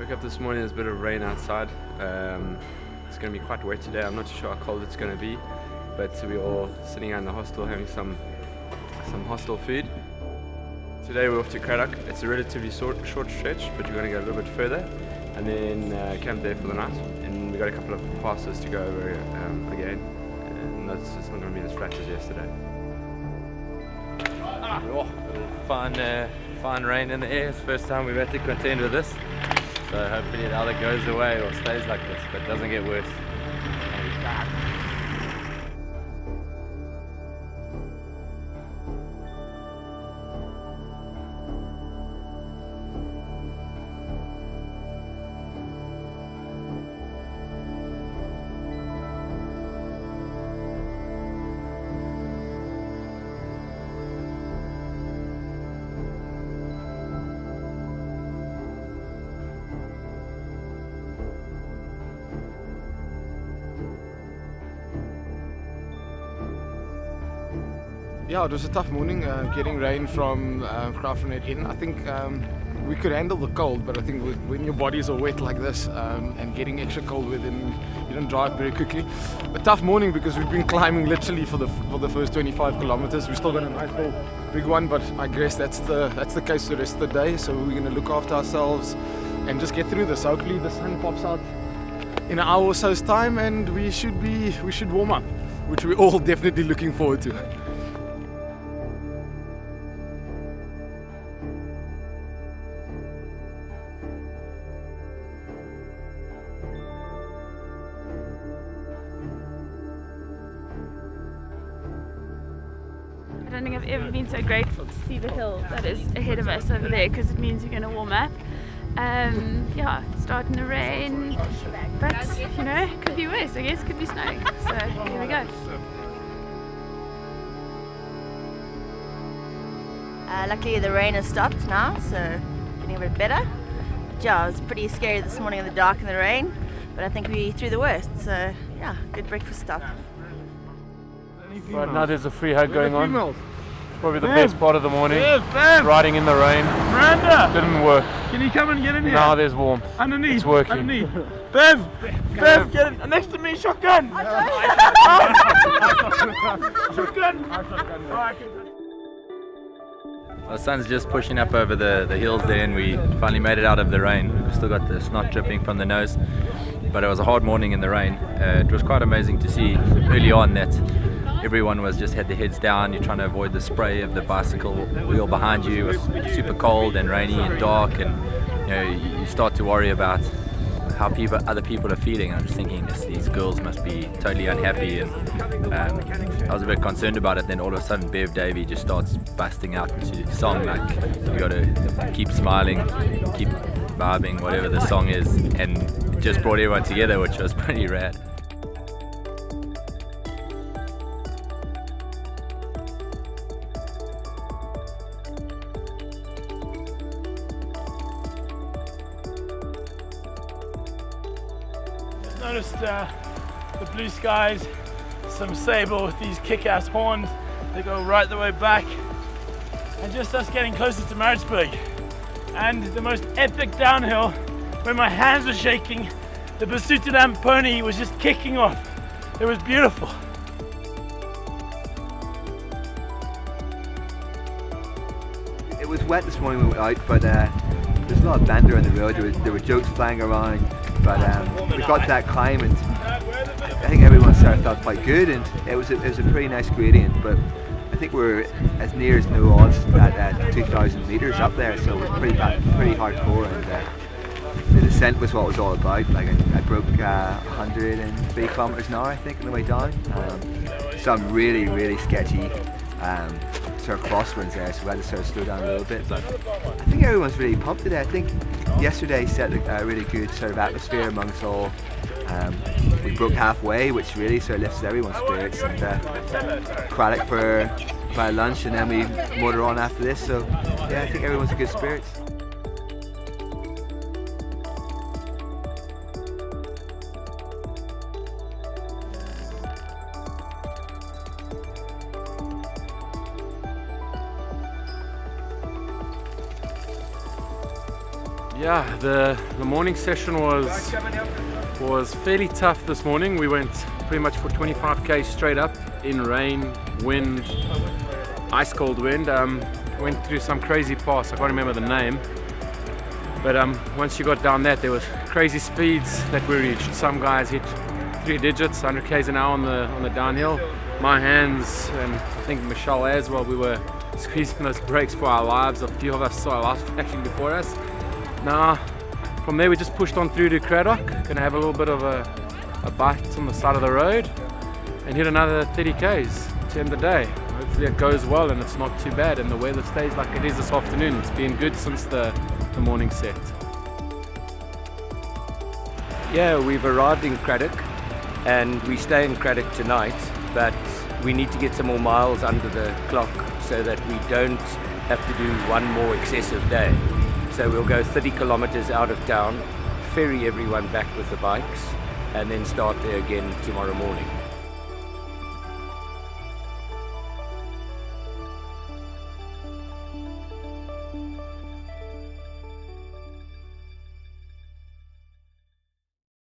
Woke up this morning, there's a bit of rain outside. It's going to be quite wet today. I'm not sure how cold it's going to be, but we're all sitting out in the hostel having some hostel food. Today we're off to Craddock. It's a relatively short stretch, but we're going to go a little bit further and then camp there for the night. And we got a couple of passes to go over again, and it's not going to be as flat as yesterday. Fine rain in the air. It's the first time we've had to contend with this. So hopefully it either goes away or stays like this, but it doesn't get worse. Yeah, it was a tough morning, getting rain from Graaff-Reinet in. I think we could handle the cold, but I think when your bodies are wet like this and getting extra cold within, you don't dry up very quickly. A tough morning because we've been climbing literally for the first 25 kilometers. We've still got a nice little big one, but I guess that's the case the rest of the day. So we're going to look after ourselves and just get through this. Hopefully the sun pops out in an hour or so's time, and we should warm up, which we're all definitely looking forward to. I don't think I've ever been so grateful to see the hill that is ahead of us over there, because it means we're going to warm up. Yeah, starting to rain, but you know, could be worse, I guess, could be snowing. So here we go. Luckily the rain has stopped now, so getting a bit better. But yeah, it was pretty scary this morning in the dark and the rain, but I think we through the worst, so yeah, good breakfast stop. Right now there's a free hug going on. It's probably the best part of the morning. Riding in the rain. Miranda! Didn't work. Can you come and get in here? Now there's warmth. Underneath. It's working. Underneath. Bev, get in. Next to me, shotgun! Shotgun! The sun's just pushing up over the hills there, and we finally made it out of the rain. We've still got the snot dripping from the nose, but it was a hard morning in the rain. It was quite amazing to see early on that everyone was just had their heads down. You're trying to avoid the spray of the bicycle wheel behind you. It was super cold and rainy and dark, and you know, you start to worry about how other people are feeling. I'm just thinking these girls must be totally unhappy, and I was a bit concerned about it. Then all of a sudden Bev Davey just starts busting out into song like you got to keep smiling, keep vibing, whatever the song is, and it just brought everyone together, which was pretty rad. Noticed the blue skies, some sable with these kick-ass horns. They go right the way back, and just us getting closer to Maritzburg. And the most epic downhill, when my hands were shaking, the Basutadam pony was just kicking off. It was beautiful. It was wet this morning when we were out, but there's a lot of banter on the road. There were jokes flying around, but we got to that climb, and I think everyone started felt quite good, and it was a pretty nice gradient. But I think we're as near as no odds at 2,000 meters up there, so it was pretty hardcore, and the descent was what it was all about. Like I broke 103 kilometers an hour, I think, on the way down. Some really sketchy sort of crosswinds there, so we had to sort of slow down a little bit. But I think everyone's really pumped today. I think yesterday set a really good sort of atmosphere amongst all. We broke halfway, which really sort of lifts everyone's spirits, and Craddock for my lunch, and then we motor on after this. So yeah, I think everyone's in good spirits. Yeah, the morning session was fairly tough this morning. We went pretty much for 25k straight up in rain, wind, ice cold wind. Went through some crazy pass, I can't remember the name, but once you got down that, there was crazy speeds that we reached. Some guys hit 3 digits, 100 k's an hour on the downhill. My hands, and I think Michelle as well, we were squeezing those brakes for our lives. A few of us saw our lives flashing before us. Now, from there we just pushed on through to Craddock, gonna have a little bit of a bite on the side of the road and hit another 30 k's to end the day. Hopefully it goes well and it's not too bad and the weather stays like it is this afternoon. It's been good since the morning set. Yeah, we've arrived in Craddock and we stay in Craddock tonight, but we need to get some more miles under the clock so that we don't have to do one more excessive day. So we'll go 30 kilometers out of town, ferry everyone back with the bikes, and then start there again tomorrow morning.